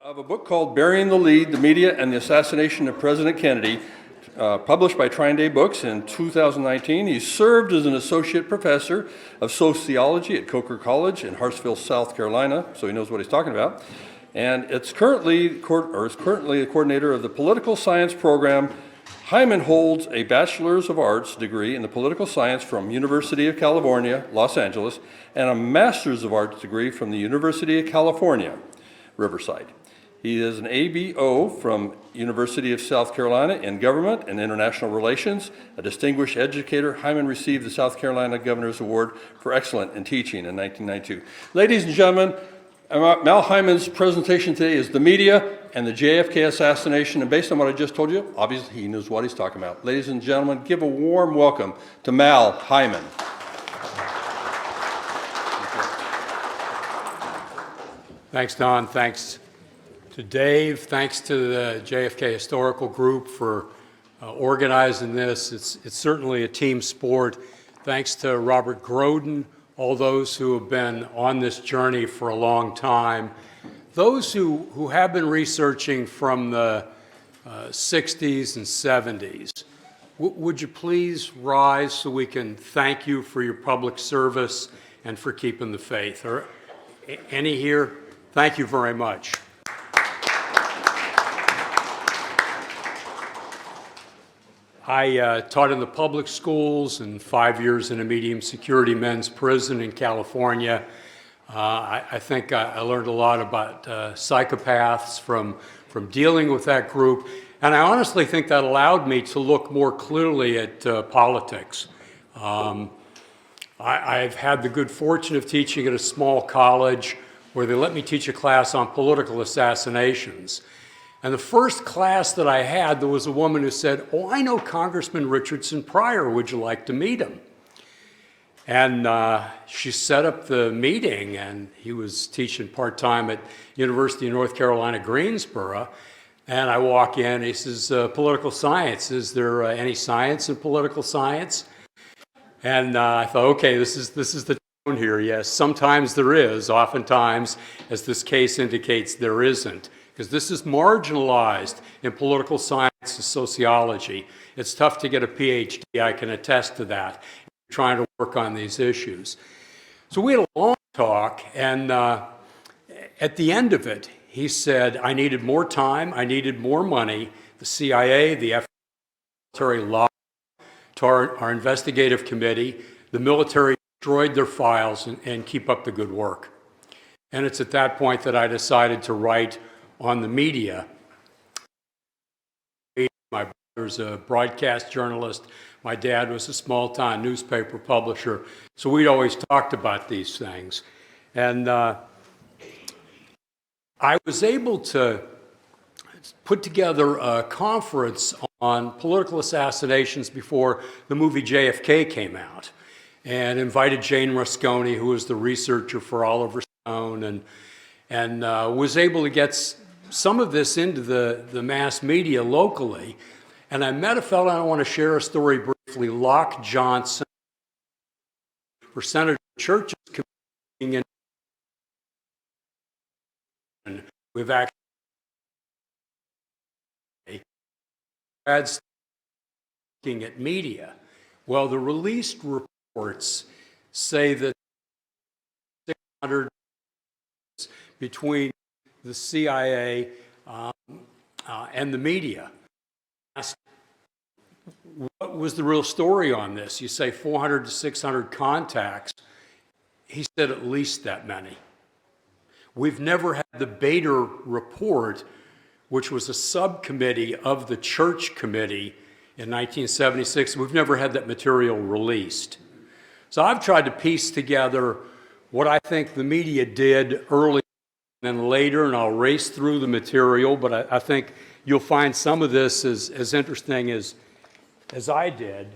of a book called Burying the Lead, The Media and the Assassination of President Kennedy, published by Trine Day Books in 2019. He served as an associate professor of sociology at Coker College in Hartsville, South Carolina, so he knows what he's talking about. And is currently a coordinator of the political science program. Hyman holds a Bachelor's of Arts degree in the political science from University of California, Los Angeles, and a Master's of Arts degree from the University of California, Riverside. He is an ABO from University of South Carolina in Government and International Relations. A distinguished educator, Hyman received the South Carolina Governor's Award for Excellence in Teaching in 1992. Ladies and gentlemen, Mal Hyman's presentation today is the media and the JFK assassination, and based on what I just told you, obviously he knows what he's talking about. Ladies and gentlemen, give a warm welcome to Mal Hyman. Thanks, Don. Thanks to Dave. Thanks to the JFK Historical Group for organizing this. It's certainly a team sport. Thanks to Robert Groden, all those who have been on this journey for a long time. Those who have been researching from the 60s and 70s, would you please rise so we can thank you for your public service and for keeping the faith? Or any here? Thank you very much. I taught in the public schools and 5 years in a medium security men's prison in California. I think I learned a lot about psychopaths from dealing with that group, and I honestly think that allowed me to look more clearly at politics. I've had the good fortune of teaching at a small college where they let me teach a class on political assassinations. And the first class that I had, there was a woman who said, "Oh, I know Congressman Richardson Pryor, would you like to meet him?" And she set up the meeting, and he was teaching part-time at University of North Carolina, Greensboro. And I walk in, he says, political science, is there any science in political science? And I thought, okay, this is the tone here. Yes, sometimes there is, oftentimes, as this case indicates, there isn't. Because this is marginalized in political science and sociology. It's tough to get a PhD, I can attest to that, trying to work on these issues. So we had a long talk, and at the end of it, he said, I needed more time, I needed more money. The CIA, the FBI, military law, to our investigative committee, the military destroyed their files and keep up the good work. And it's at that point that I decided to write on the media. My brother's a broadcast journalist. My dad was a small-town newspaper publisher. So we'd always talked about these things. And I was able to put together a conference on political assassinations before the movie JFK came out, and invited Jane Rusconi, who was the researcher for Oliver Stone, and was able to get some of this into the mass media locally. And I met a fellow, and I want to share a story briefly, Locke Johnson, for Senator Church's committee. We've actually looking at media. Well, the released reports say that 600 between the CIA and the media. What was the real story on this? You say 400 to 600 contacts. He said at least that many. We've never had the Bader report, which was a subcommittee of the Church Committee in 1976. We've never had that material released. So I've tried to piece together what I think the media did early and then later, and I'll race through the material, but I think you'll find some of this as interesting as I did.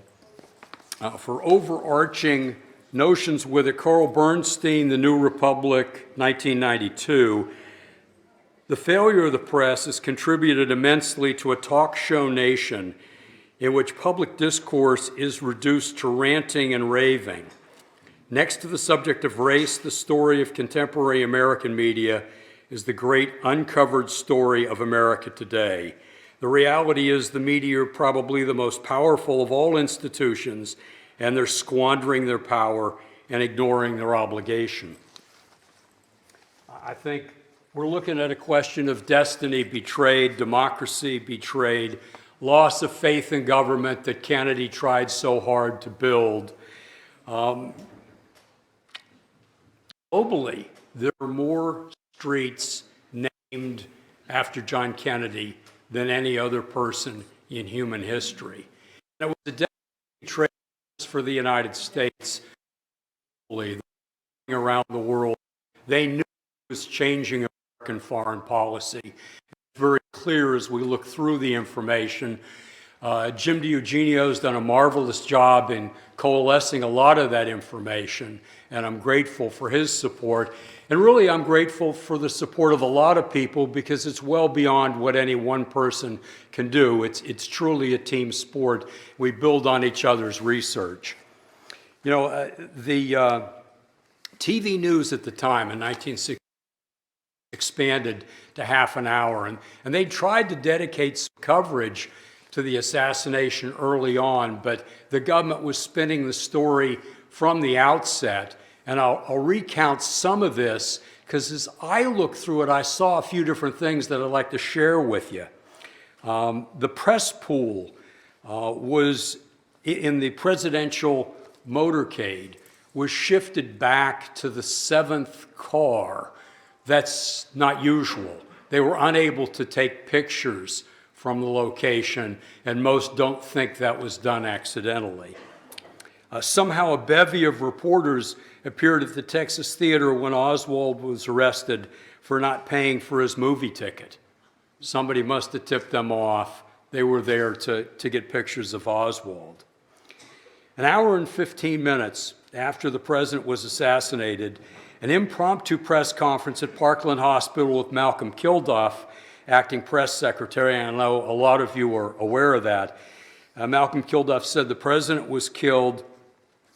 For overarching notions with it, Carl Bernstein, The New Republic, 1992, the failure of the press has contributed immensely to a talk show nation in which public discourse is reduced to ranting and raving. Next to the subject of race, the story of contemporary American media is the great uncovered story of America today. The reality is the media are probably the most powerful of all institutions, and they're squandering their power and ignoring their obligation. I think we're looking at a question of destiny betrayed, democracy betrayed, loss of faith in government that Kennedy tried so hard to build. Globally, there are more streets named after John Kennedy than any other person in human history. And it was a destiny betrayed for the United States, around the world. They knew it was changing American foreign policy. It's very clear as we look through the information. Jim DiEugenio's done a marvelous job in coalescing a lot of that information, and I'm grateful for his support. And really, I'm grateful for the support of a lot of people because it's well beyond what any one person can do. It's truly a team sport. We build on each other's research. You know, the TV news at the time in 1960 expanded to half an hour, and they tried to dedicate some coverage to the assassination early on, but the government was spinning the story from the outset. And I'll recount some of this because as I looked through it, I saw a few different things that I'd like to share with you. The press pool was in the presidential motorcade was shifted back to the 7th car. That's not usual. They were unable to take pictures from the location, and most don't think that was done accidentally. Somehow a bevy of reporters appeared at the Texas Theater when Oswald was arrested for not paying for his movie ticket. Somebody must have tipped them off. They were there to get pictures of Oswald. An hour and 15 minutes after the president was assassinated, an impromptu press conference at Parkland Hospital with Malcolm Kilduff, acting press secretary. I know a lot of you are aware of that. Malcolm Kilduff said the president was killed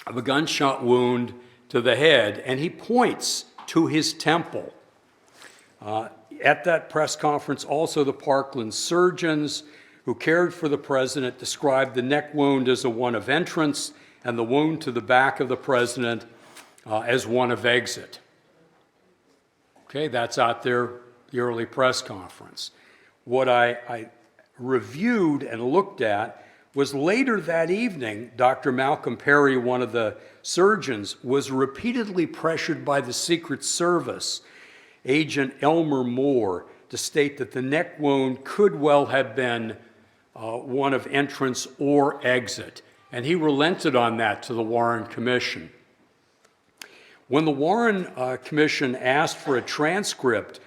of a gunshot wound to the head, and he points to his temple. At that press conference, also the Parkland surgeons who cared for the president described the neck wound as a one of entrance and the wound to the back of the president as one of exit. Okay, that's out there, the early press conference. What I reviewed and looked at was later that evening, Dr. Malcolm Perry, one of the surgeons, was repeatedly pressured by the Secret Service agent Elmer Moore to state that the neck wound could well have been one of entrance or exit. And he relented on that to the Warren Commission. When the Warren Commission asked for a transcript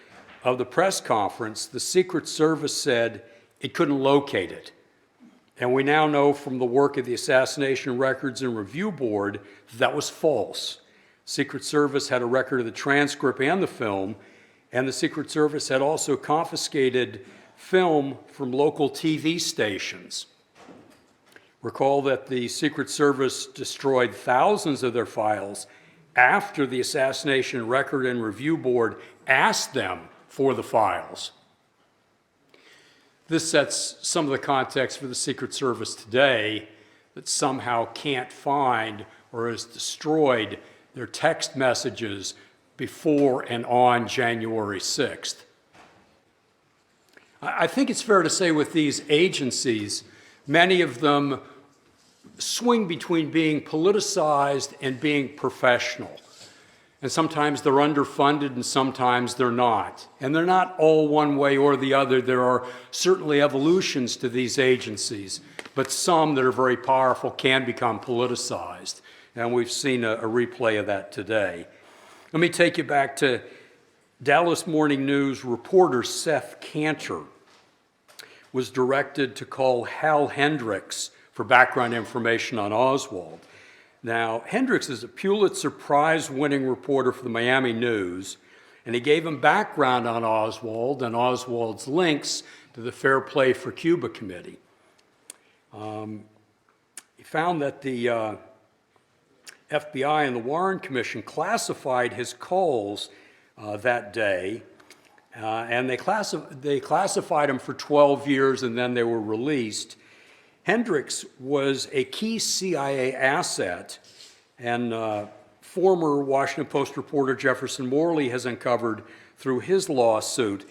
of the press conference, the Secret Service said it couldn't locate it. And we now know from the work of the Assassination Records and Review Board that was false. Secret Service had a record of the transcript and the film, and the Secret Service had also confiscated film from local TV stations. Recall that the Secret Service destroyed thousands of their files after the Assassination Record and Review Board asked them for the files. This sets some of the context for the Secret Service today that somehow can't find or has destroyed their text messages before and on January 6th. I think it's fair to say with these agencies, many of them swing between being politicized and being professional. And sometimes they're underfunded and sometimes they're not. And they're not all one way or the other. There are certainly evolutions to these agencies, but some that are very powerful can become politicized. And we've seen a replay of that today. Let me take you back to Dallas Morning News reporter Seth Cantor was directed to call Hal Hendricks for background information on Oswald. Now, Hendricks is a Pulitzer Prize-winning reporter for the Miami News, and he gave him background on Oswald and Oswald's links to the Fair Play for Cuba Committee. He found that the FBI and the Warren Commission classified his calls that day and they classified them for 12 years, and then they were released. Hendricks was a key CIA asset, and former Washington Post reporter Jefferson Morley has uncovered through his lawsuit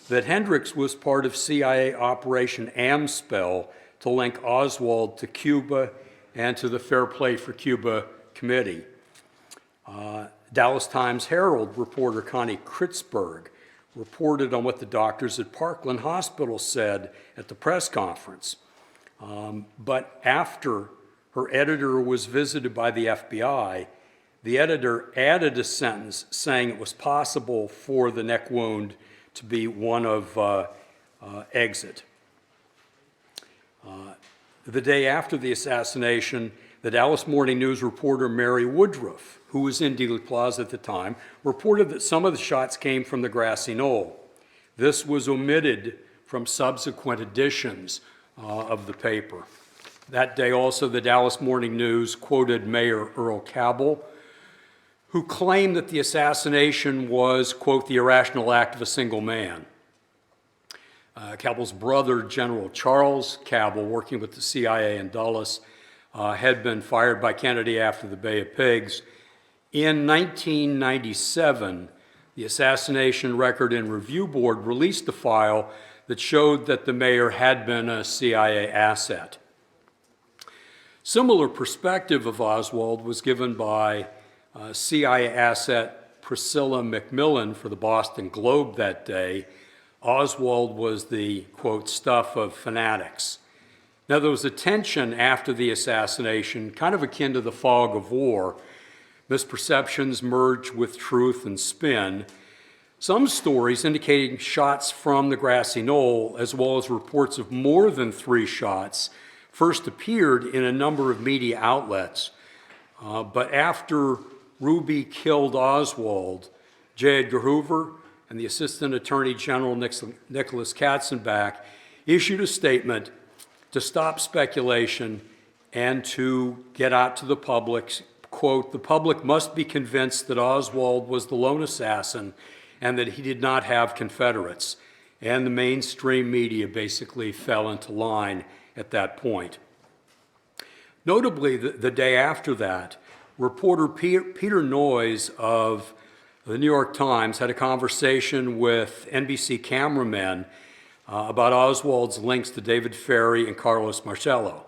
that Hendricks was part of CIA Operation Amspell to link Oswald to Cuba and to the Fair Play for Cuba Committee. Dallas Times Herald reporter Connie Kritzberg reported on what the doctors at Parkland Hospital said at the press conference. But after her editor was visited by the FBI, the editor added a sentence saying it was possible for the neck wound to be one of exit. The day after the assassination, the Dallas Morning News reporter Mary Woodruff, who was in Dealey Plaza at the time, reported that some of the shots came from the grassy knoll. This was omitted from subsequent editions of the paper. That day also, the Dallas Morning News quoted Mayor Earl Cabell, who claimed that the assassination was, quote, the irrational act of a single man. Cabell's brother, General Charles Cabell, working with the CIA in Dulles, had been fired by Kennedy after the Bay of Pigs. In 1997, the Assassination Record and Review Board released a file that showed that the mayor had been a CIA asset. Similar perspective of Oswald was given by CIA asset Priscilla McMillan for the Boston Globe that day. Oswald was the, quote, stuff of fanatics. Now, there was a tension after the assassination, kind of akin to the fog of war. Misperceptions merged with truth and spin. Some stories indicating shots from the grassy knoll, as well as reports of more than 3 shots, first appeared in a number of media outlets. But after Ruby killed Oswald, J. Edgar Hoover and the Assistant Attorney General Nicholas Katzenbach issued a statement to stop speculation and to get out to the public, quote, the public must be convinced that Oswald was the lone assassin and that he did not have Confederates. And the mainstream media basically fell into line at that point. Notably, the day after that, reporter Peter Noyes of the New York Times had a conversation with NBC cameramen about Oswald's links to David Ferrie and Carlos Marcello.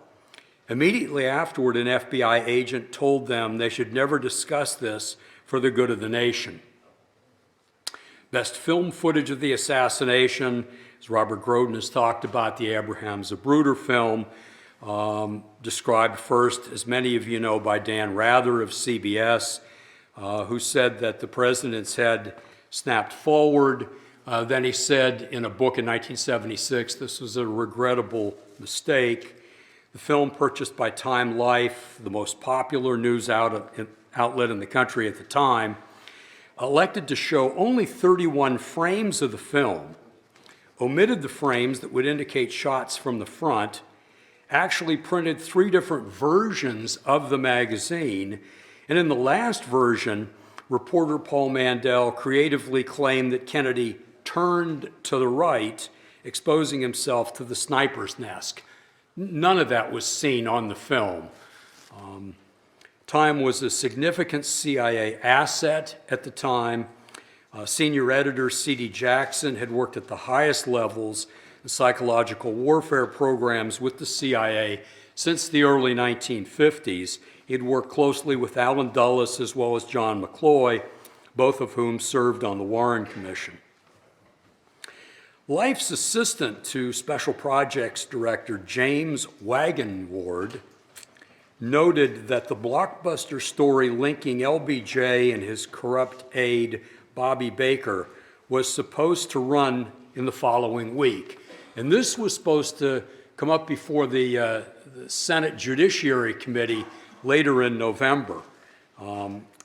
Immediately afterward, an FBI agent told them they should never discuss this for the good of the nation. Best film footage of the assassination, as Robert Groden has talked about, the Abraham Zapruder film, described first, as many of you know, by Dan Rather of CBS, who said that the president's head snapped forward. Then he said in a book in 1976, this was a regrettable mistake. The film, purchased by Time Life, the most popular news outlet in the country at the time, elected to show only 31 frames of the film, omitted the frames that would indicate shots from the front, actually printed 3 different versions of the magazine, and in the last version, reporter Paul Mandel creatively claimed that Kennedy turned to the right, exposing himself to the sniper's nest. None of that was seen on the film. Time was a significant CIA asset at the time. Senior editor C.D. Jackson had worked at the highest levels in psychological warfare programs with the CIA since the early 1950s. He'd worked closely with Allen Dulles as well as John McCloy, both of whom served on the Warren Commission. Life's assistant to Special Projects Director James Wagenward noted that the blockbuster story linking LBJ and his corrupt aide Bobby Baker was supposed to run in the following week. And this was supposed to come up before the Senate Judiciary Committee later in November.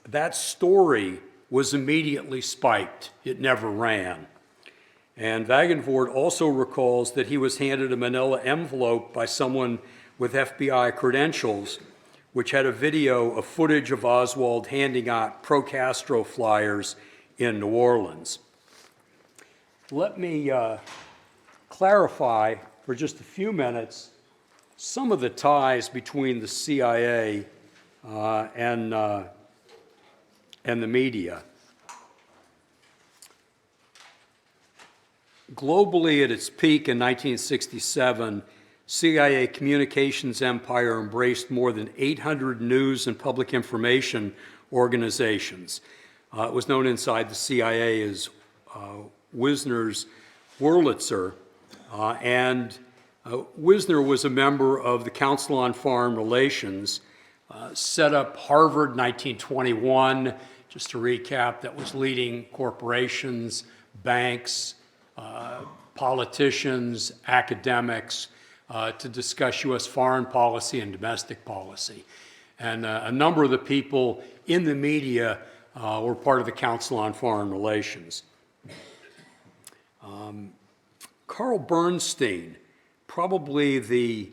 That story was immediately spiked. It never ran. And Wagenward also recalls that he was handed a manila envelope by someone with FBI credentials, which had a video of footage of Oswald handing out pro-Castro flyers in New Orleans. let me clarify for just a few minutes some of the ties between the CIA and the media. Globally, at its peak in 1967, CIA communications empire embraced more than 800 news and public information organizations. It was known inside the CIA as Wisner's Wurlitzer, and Wisner was a member of the Council on Foreign Relations, set up Harvard in 1921. Just to recap, that was leading corporations, banks, politicians, academics, to discuss U.S. foreign policy and domestic policy. And a number of the people in the media were part of the Council on Foreign Relations. Carl Bernstein, probably the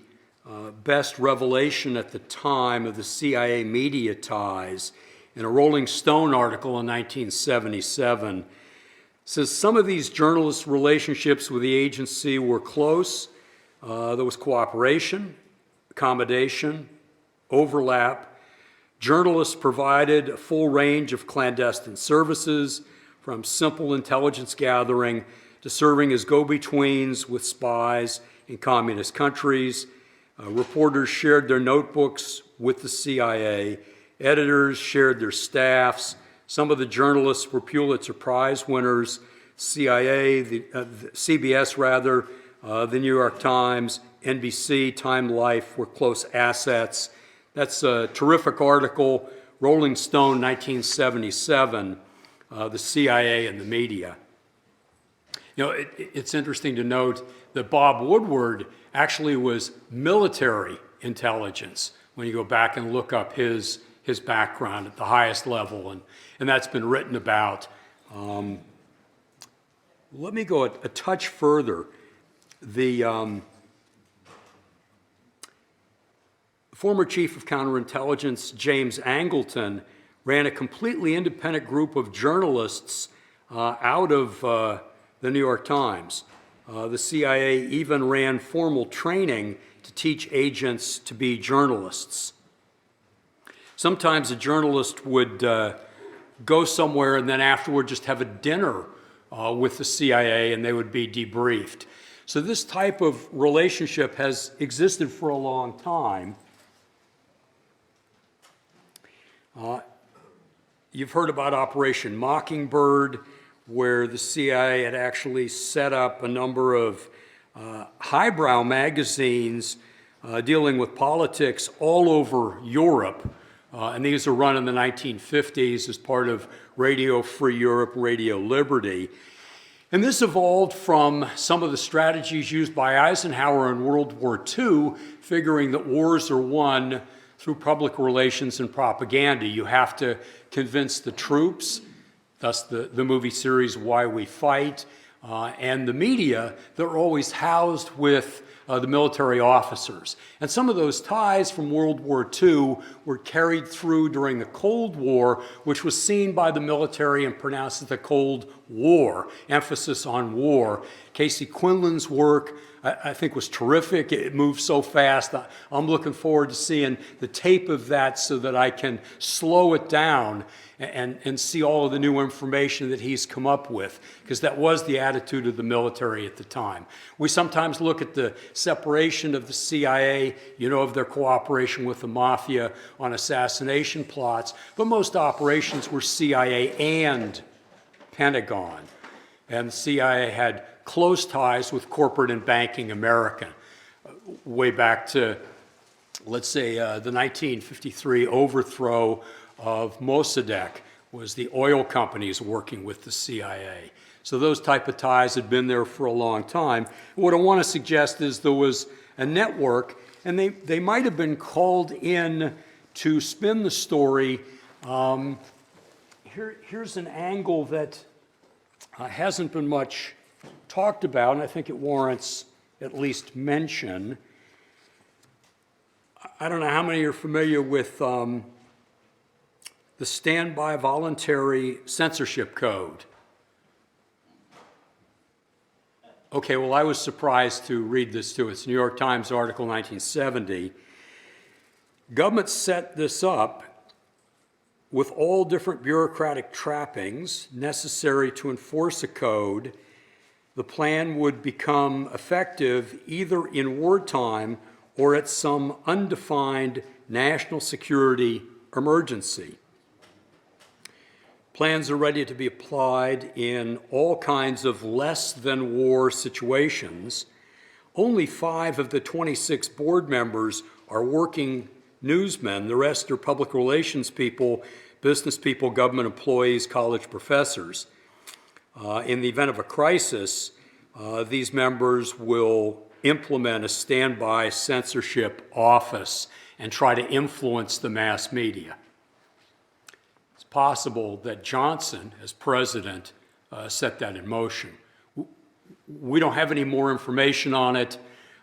best revelation at the time of the CIA media ties, in a Rolling Stone article in 1977, says some of these journalists' relationships with the agency were close. There was cooperation, accommodation, overlap. Journalists provided a full range of clandestine services, from simple intelligence gathering to serving as go-betweens with spies in communist countries. Reporters shared their notebooks with the CIA. Editors shared their staffs. Some of the journalists were Pulitzer Prize winners. CIA, CBS rather, the New York Times, NBC, Time Life were close assets. That's a terrific article, Rolling Stone, 1977, the CIA and the media. You know, it's interesting to note that Bob Woodward actually was military intelligence when you go back and look up his background at the highest level, and that's been written about. Let me go a touch further. The former chief of counterintelligence, James Angleton, ran a completely independent group of journalists out of the New York Times. The CIA even ran formal training to teach agents to be journalists. Sometimes a journalist would go somewhere and then afterward just have a dinner with the CIA, and they would be debriefed. So this type of relationship has existed for a long time. You've heard about Operation Mockingbird, where the CIA had actually set up a number of highbrow magazines dealing with politics all over Europe. And these are run in the 1950s as part of Radio Free Europe, Radio Liberty. And this evolved from some of the strategies used by Eisenhower in World War II, figuring that wars are won through public relations and propaganda. You have to convince the troops, thus the movie series Why We Fight, and the media that are always housed with the military officers. And some of those ties from World War II were carried through during the Cold War, which was seen by the military and pronounced as the Cold War, emphasis on war. Casey Quinlan's work, I think, was terrific. It moved so fast. I'm looking forward to seeing the tape of that so that I can slow it down and see all of the new information that he's come up with, because that was the attitude of the military at the time. We sometimes look at the separation of the CIA, of their cooperation with the mafia on assassination plots, but most operations were CIA and Pentagon. And the CIA had close ties with corporate and banking America, way back to, let's say, the 1953 overthrow of Mossadegh was the oil companies working with the CIA. So those type of ties had been there for a long time. What I want to suggest is there was a network, and they might have been called in to spin the story. Here's an angle that hasn't been much talked about, and I think it warrants at least mention. I don't know how many are familiar with the Standby Voluntary Censorship Code. Okay, well, I was surprised to read this too. It's a New York Times article, 1970. Government set this up with all different bureaucratic trappings necessary to enforce a code. The plan would become effective either in wartime or at some undefined national security emergency. Plans are ready to be applied in all kinds of less than war situations. Only 5 of the 26 board members are working newsmen. The rest are public relations people, business people, government employees, college professors. In the event of a crisis, these members will implement a standby censorship office and try to influence the mass media. It's possible that Johnson, as president, set that in motion. We don't have any more information on it.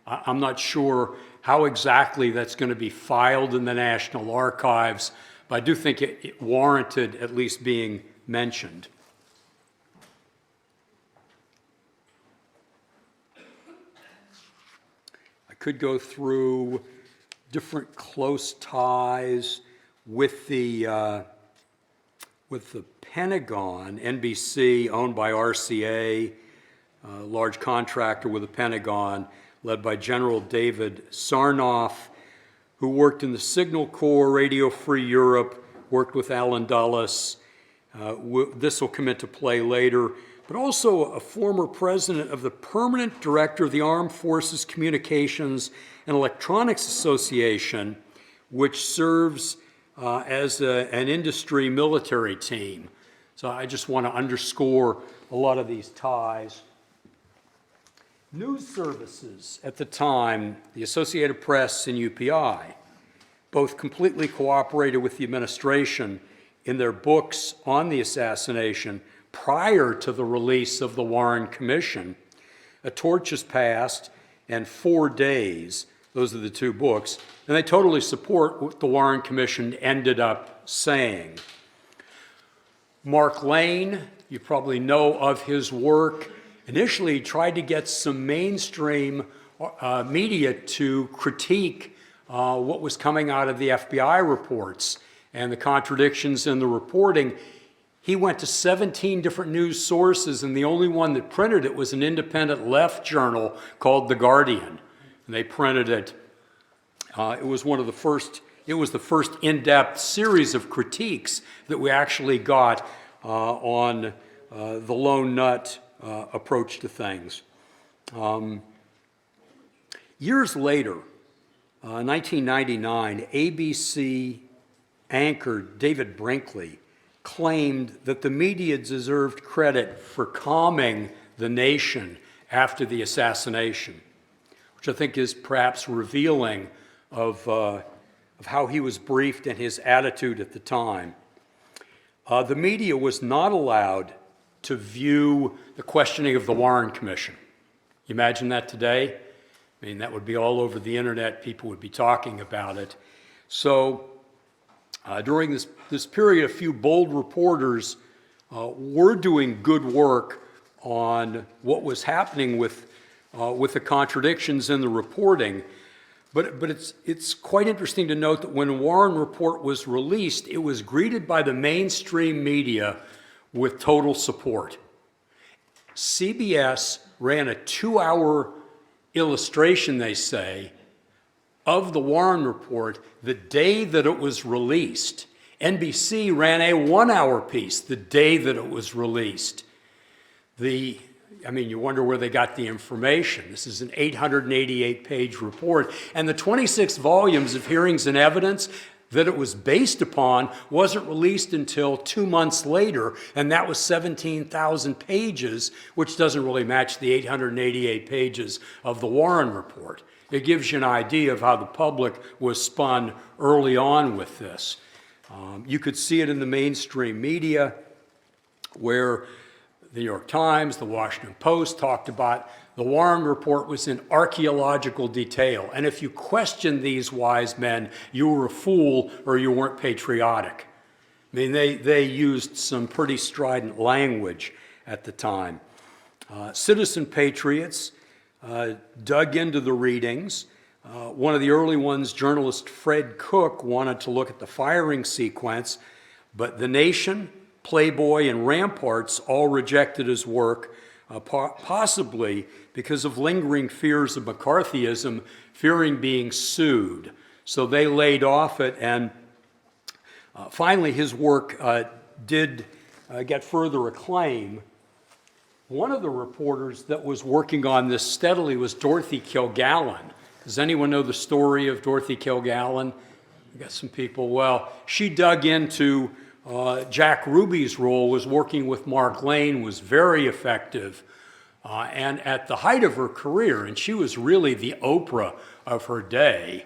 I'm not sure how exactly that's going to be filed in the National Archives, but I do think it warranted at least being mentioned. I could go through different close ties with the Pentagon. NBC, owned by RCA, a large contractor with the Pentagon, led by General David Sarnoff, who worked in the Signal Corps, Radio Free Europe, worked with Allen Dulles. This will come into play later, but also a former president of the Permanent Director of the Armed Forces Communications and Electronics Association, which serves as an industry military team. So I just want to underscore a lot of these ties. News services at the time, the Associated Press and UPI, both completely cooperated with the administration in their books on the assassination prior to the release of the Warren Commission. A torch is passed, and 4 days, those are the 2 books, and they totally support what the Warren Commission ended up saying. Mark Lane, you probably know of his work. Initially, he tried to get some mainstream media to critique what was coming out of the FBI reports and the contradictions in the reporting. He went to 17 different news sources, and the only one that printed it was an independent left journal called The Guardian. And they printed it. It was the first in-depth series of critiques that we actually got on the lone nut approach to things. Years later, 1999, ABC anchor David Brinkley claimed that the media deserved credit for calming the nation after the assassination, which I think is perhaps revealing of how he was briefed and his attitude at the time. The media was not allowed to view the questioning of the Warren Commission. You imagine that today? I mean, that would be all over the internet. People would be talking about it. So during this period, a few bold reporters were doing good work on what was happening with the contradictions in the reporting. But it's quite interesting to note that when Warren Report was released, it was greeted by the mainstream media with total support. CBS ran a 2-hour illustration, they say, of the Warren Report the day that it was released. NBC ran a 1-hour piece the day that it was released. You wonder where they got the information. This is an 888-page report, and the 26 volumes of hearings and evidence that it was based upon wasn't released until 2 months later, and that was 17,000 pages, which doesn't really match the 888 pages of the Warren Report. It gives you an idea of how the public was spun early on with this. You could see it in the mainstream media, where the New York Times, the Washington Post talked about the Warren Report was in archaeological detail. And if you questioned these wise men, you were a fool or you weren't patriotic. I mean, they used some pretty strident language at the time. Citizen Patriots dug into the readings. One of the early ones, journalist Fred Cook, wanted to look at the firing sequence, but The Nation, Playboy, and Ramparts all rejected his work, possibly because of lingering fears of McCarthyism, fearing being sued. So they laid off it, and finally his work did get further acclaim. One of the reporters that was working on this steadily was Dorothy Kilgallen. Does anyone know the story of Dorothy Kilgallen? We got some people. Well, she dug into Jack Ruby's role, was working with Mark Lane, was very effective, and at the height of her career, and she was really the Oprah of her day.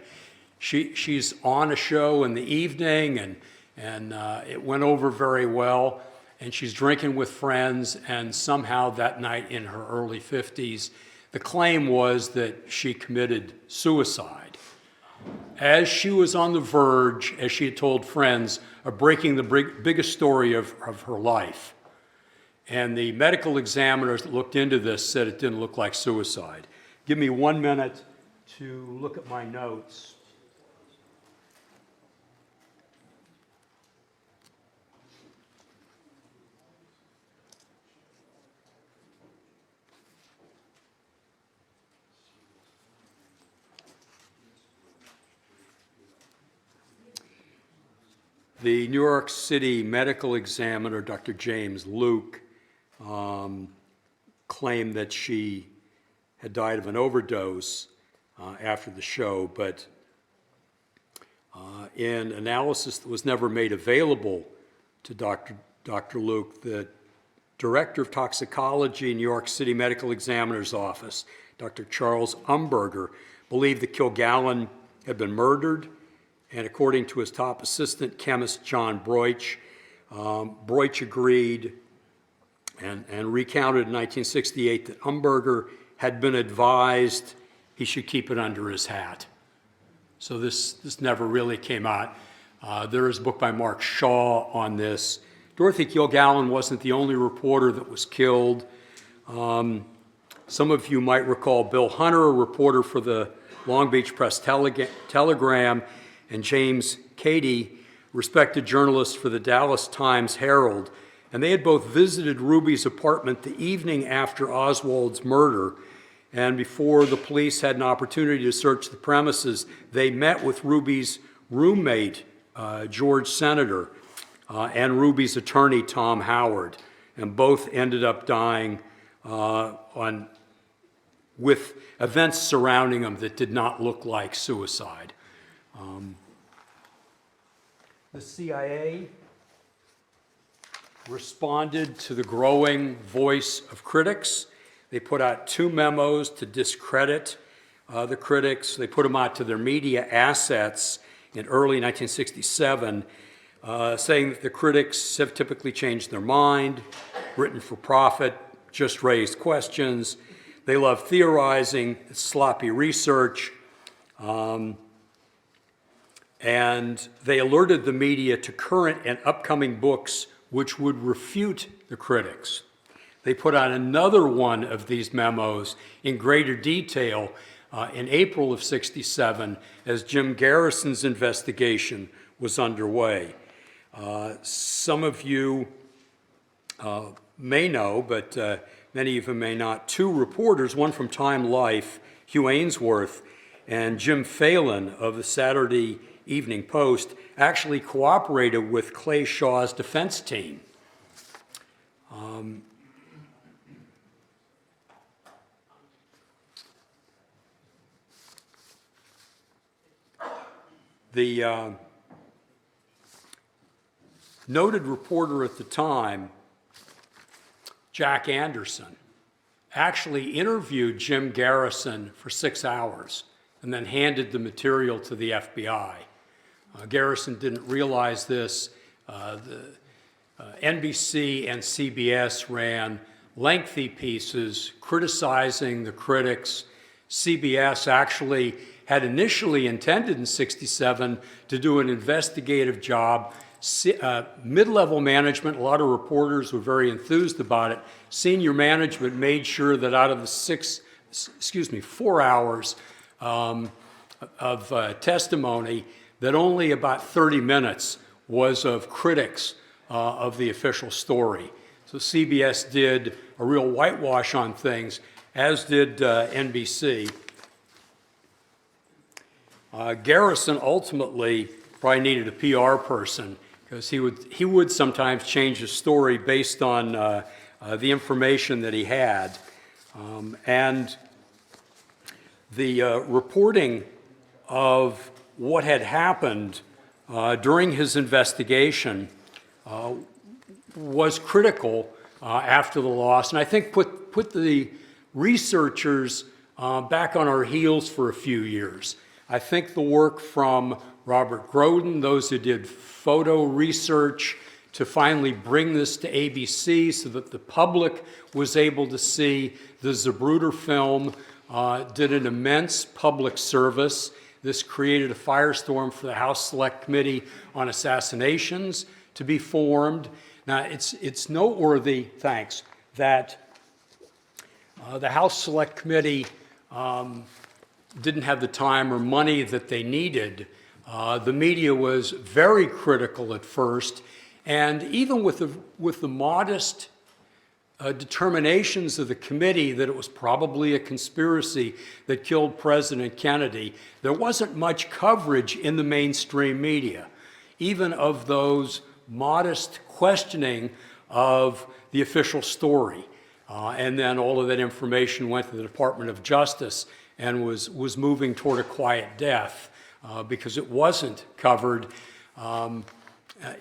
She's on a show in the evening, and it went over very well, and she's drinking with friends, and somehow that night in her early 50s, the claim was that she committed suicide. As she was on the verge, as she had told friends, of breaking the biggest story of her life. And the medical examiners that looked into this said it didn't look like suicide. Give me 1 minute to look at my notes. The New York City medical examiner, Dr. James Luke, claimed that she had died of an overdose after the show, but in analysis that was never made available to Dr. Luke, the director of toxicology in New York City Medical Examiner's Office, Dr. Charles Umberger, believed that Kilgallen had been murdered. And according to his top assistant chemist, John Broich, Broich agreed and recounted in 1968 that Umberger had been advised he should keep it under his hat. So this never really came out. There is a book by Mark Shaw on this. Dorothy Kilgallen wasn't the only reporter that was killed. Some of you might recall Bill Hunter, a reporter for the Long Beach Press Telegram, and James Cady, respected journalists for the Dallas Times-Herald, and they had both visited Ruby's apartment the evening after Oswald's murder, and before the police had an opportunity to search the premises, they met with Ruby's roommate, George Senator, and Ruby's attorney, Tom Howard, and both ended up dying with events surrounding them that did not look like suicide. The CIA responded to the growing voice of critics. They put out 2 memos to discredit the critics. They put them out to their media assets in early 1967, saying that the critics have typically changed their mind, written for profit, just raised questions. They love theorizing, sloppy research, and they alerted the media to current and upcoming books which would refute the critics. They put out another one of these memos in greater detail in April of '67 as Jim Garrison's investigation was underway. Some of you may know, but many of you may not, 2 reporters, one from Time Life, Hugh Ainsworth, and Jim Phelan of the Saturday Evening Post, actually cooperated with Clay Shaw's defense team. The noted reporter at the time, Jack Anderson, actually interviewed Jim Garrison for 6 hours and then handed the material to the FBI. Garrison didn't realize this. NBC and CBS ran lengthy pieces criticizing the critics. CBS actually had initially intended in '67 to do an investigative job. Mid-level management, a lot of reporters were very enthused about it. Senior management made sure that out of the 4 hours of testimony, that only about 30 minutes was of critics of the official story. So CBS did a real whitewash on things, as did NBC. Garrison ultimately probably needed a PR person because he would sometimes change his story based on the information that he had. And the reporting of what had happened during his investigation was critical after the loss, and I think put the researchers back on our heels for a few years. I think the work from Robert Groden, those who did photo research to finally bring this to ABC so that the public was able to see the Zapruder film, did an immense public service. This created a firestorm for the House Select Committee on Assassinations to be formed. Now, it's noteworthy, thanks, that the House Select Committee didn't have the time or money that they needed. The media was very critical at first, and even with the modest determinations of the committee that it was probably a conspiracy that killed President Kennedy, there wasn't much coverage in the mainstream media, even of those modest questioning of the official story. And then all of that information went to the Department of Justice and was moving toward a quiet death because it wasn't covered.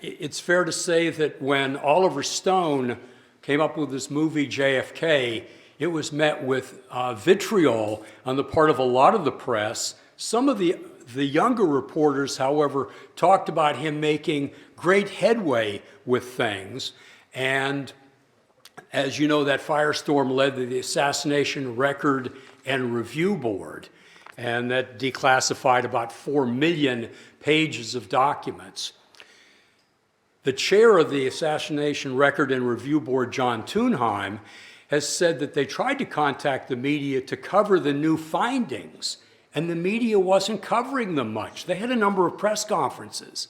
It's fair to say that when Oliver Stone came up with this movie JFK, it was met with vitriol on the part of a lot of the press. Some of the younger reporters, however, talked about him making great headway with things. And as you know, that firestorm led to the Assassination Record and Review Board, and that declassified about 4 million pages of documents. The chair of the Assassination Record and Review Board, John Thunheim, has said that they tried to contact the media to cover the new findings, and the media wasn't covering them much. They had a number of press conferences.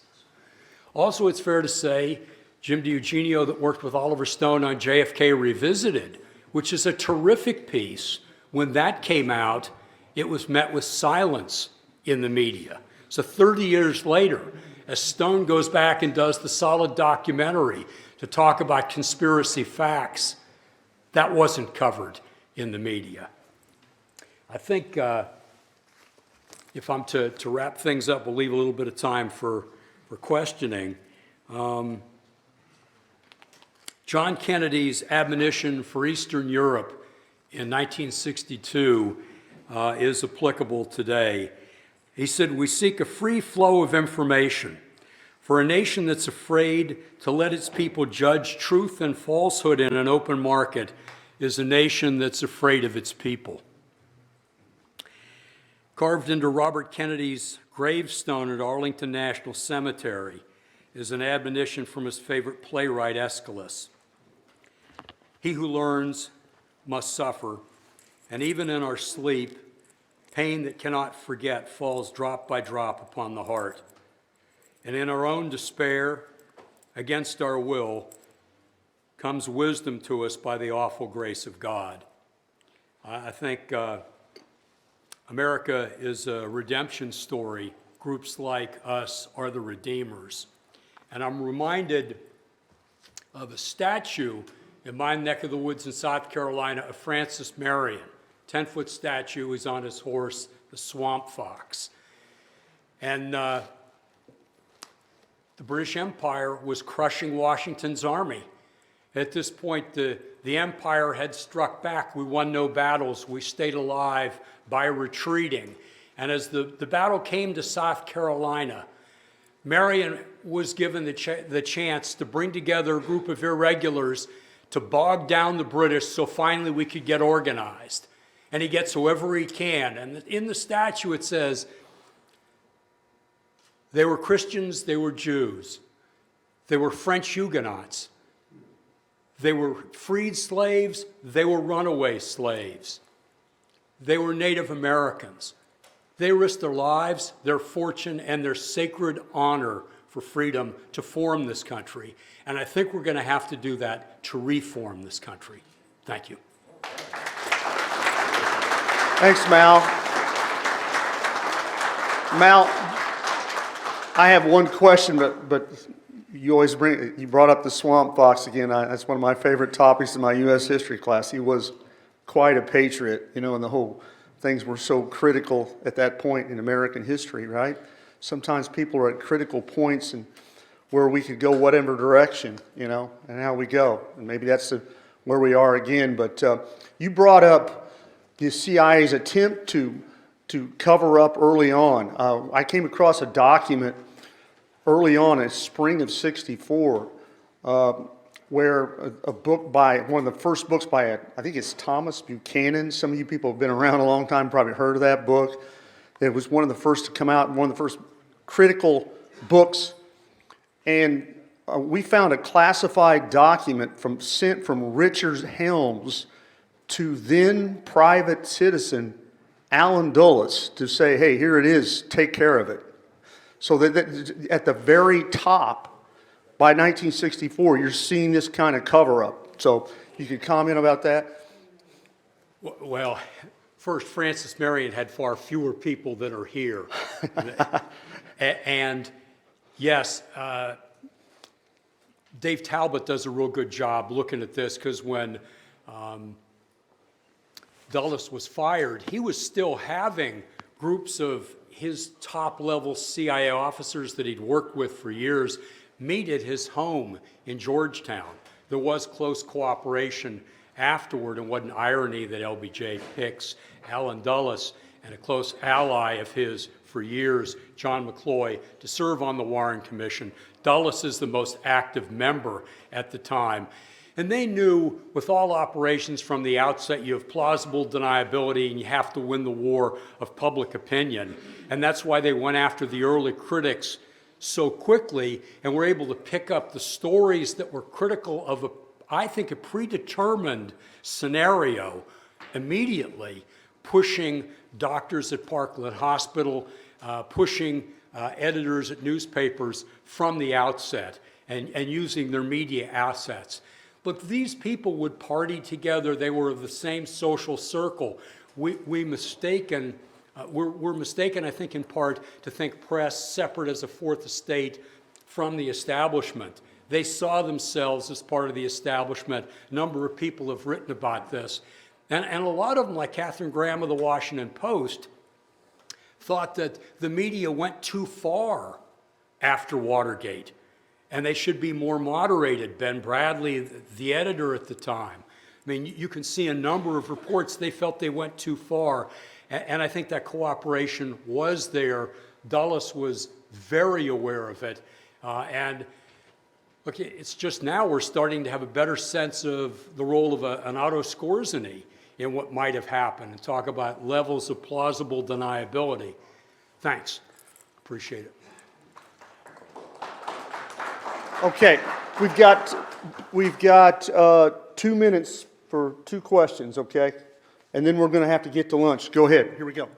Also, it's fair to say, Jim DiEugenio, that worked with Oliver Stone on JFK Revisited, which is a terrific piece, when that came out, it was met with silence in the media. So 30 years later, as Stone goes back and does the solid documentary to talk about conspiracy facts, that wasn't covered in the media. I think if I'm to wrap things up, we'll leave a little bit of time for questioning. John Kennedy's admonition for Eastern Europe in 1962 is applicable today. He said, "We seek a free flow of information. For a nation that's afraid to let its people judge truth and falsehood in an open market is a nation that's afraid of its people." Carved into Robert Kennedy's gravestone at Arlington National Cemetery is an admonition from his favorite playwright, Aeschylus. "He who learns must suffer, and even in our sleep, pain that cannot forget falls drop by drop upon the heart. And in our own despair, against our will, comes wisdom to us by the awful grace of God." I think America is a redemption story. Groups like us are the redeemers. And I'm reminded of a statue in my neck of the woods in South Carolina of Francis Marion. 10-foot statue. He's on his horse, the Swamp Fox. And the British Empire was crushing Washington's army. At this point, the empire had struck back. We won no battles. We stayed alive by retreating. And as the battle came to South Carolina, Marion was given the chance to bring together a group of irregulars to bog down the British so finally we could get organized. And he gets whoever he can. And in the statue it says, they were Christians, they were Jews. They were French Huguenots. They were freed slaves. They were runaway slaves. They were Native Americans. They risked their lives, their fortune, and their sacred honor for freedom to form this country. And I think we're going to have to do that to reform this country. Thank you. Thanks, Mal. Mal, I have one question, but you brought up the Swamp Fox again. That's one of my favorite topics in my U.S. history class. He was quite a patriot, and the whole things were so critical at that point in American history, right? Sometimes people are at critical points and where we could go whatever direction, and how we go. And maybe that's where we are again. But you brought up the CIA's attempt to cover up early on. I came across a document early on in spring of '64 where a book by, one of the first books by, I think it's Thomas Buchanan. Some of you people have been around a long time, probably heard of that book. It was one of the first to come out, one of the first critical books. And we found a classified document sent from Richard Helms to then private citizen Allen Dulles to say, hey, here it is, take care of it. So that at the very top, by 1964, you're seeing this kind of cover-up. So you could comment about that? Well, first, Francis Marion had far fewer people that are here. And yes, Dave Talbot does a real good job looking at this, because when Dulles was fired, he was still having groups of his top-level CIA officers that he'd worked with for years meet at his home in Georgetown. There was close cooperation afterward, and what an irony that LBJ picks Allen Dulles and a close ally of his for years, John McCloy, to serve on the Warren Commission. Dulles is the most active member at the time. And they knew with all operations from the outset, you have plausible deniability and you have to win the war of public opinion. And that's why they went after the early critics so quickly and were able to pick up the stories that were critical of, I think, a predetermined scenario immediately, pushing doctors at Parkland Hospital, pushing editors at newspapers from the outset, and using their media assets. Look, these people would party together. They were of the same social circle. We're mistaken, I think, in part, to think press separate as a fourth estate from the establishment. They saw themselves as part of the establishment. A number of people have written about this. And a lot of them, like Katharine Graham of the Washington Post, thought that the media went too far after Watergate, and they should be more moderated. Ben Bradley, the editor at the time, I mean, you can see a number of reports, they felt they went too far. And I think that cooperation was there. Dulles was very aware of it. And look, it's just now we're starting to have a better sense of the role of an Otto Skorzeny in what might have happened, and talk about levels of plausible deniability. Thanks. Appreciate it. Okay, we've got 2 minutes for 2 questions, okay? And then we're going to have to get to lunch. Go ahead. Here we go.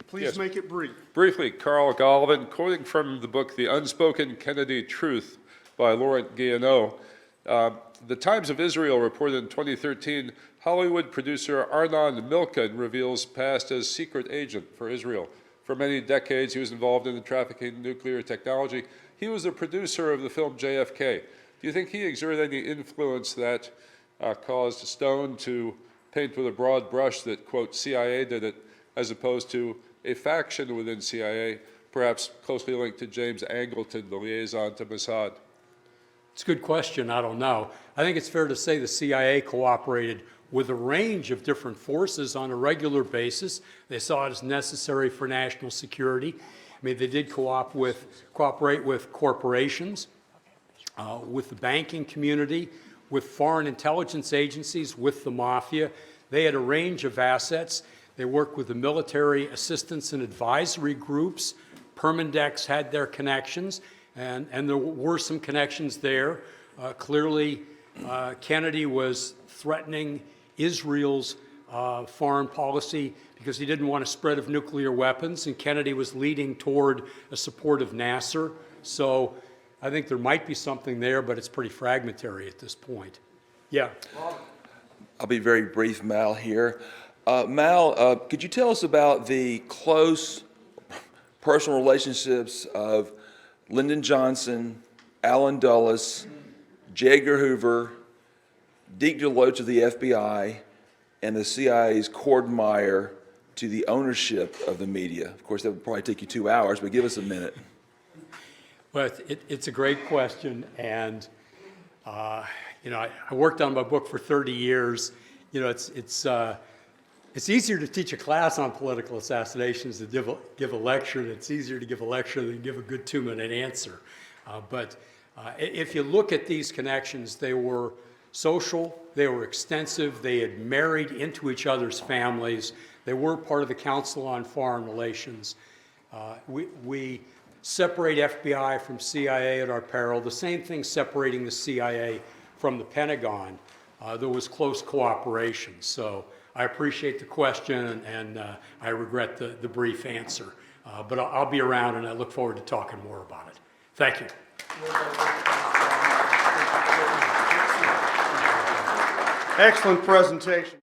Please make it brief. Briefly, Carl Galvin, quoting from the book The Unspoken Kennedy Truth by Laurent Guillenot. The Times of Israel reported in 2013, Hollywood producer Arnon Milchan reveals past as secret agent for Israel. For many decades, he was involved in the trafficking of nuclear technology. He was the producer of the film JFK. Do you think he exerted any influence that caused Stone to paint with a broad brush that, quote, CIA did it, as opposed to a faction within CIA, perhaps closely linked to James Angleton, the liaison to Mossad? It's a good question. I don't know. I think it's fair to say the CIA cooperated with a range of different forces on a regular basis. They saw it as necessary for national security. I mean, they did cooperate with corporations, with the banking community, with foreign intelligence agencies, with the mafia. They had a range of assets. They worked with the military assistance and advisory groups. Permindex had their connections. and there were some connections there. Clearly, Kennedy was threatening Israel's foreign policy because he didn't want a spread of nuclear weapons, and Kennedy was leading toward a support of Nasser. So I think there might be something there, but it's pretty fragmentary at this point. Yeah. I'll be very brief, Mal, here. Mal, could you tell us about the close personal relationships of Lyndon Johnson, Allen Dulles, J. Edgar Hoover, Deke DeLoach of the FBI, and the CIA's Cord Meyer to the ownership of the media? Of course, that would probably take you 2 hours, but give us a minute. Well, it's a great question, and I worked on my book for 30 years. It's easier to teach a class on political assassinations than give a lecture, and it's easier to give a lecture than give a good 2-minute answer. But if you look at these connections, they were social, they were extensive, they had married into each other's families, they were part of the Council on Foreign Relations. We separate FBI from CIA at our peril. The same thing separating the CIA from the Pentagon. There was close cooperation. So I appreciate the question, and I regret the brief answer. But I'll be around, and I look forward to talking more about it. Thank you. Excellent presentation.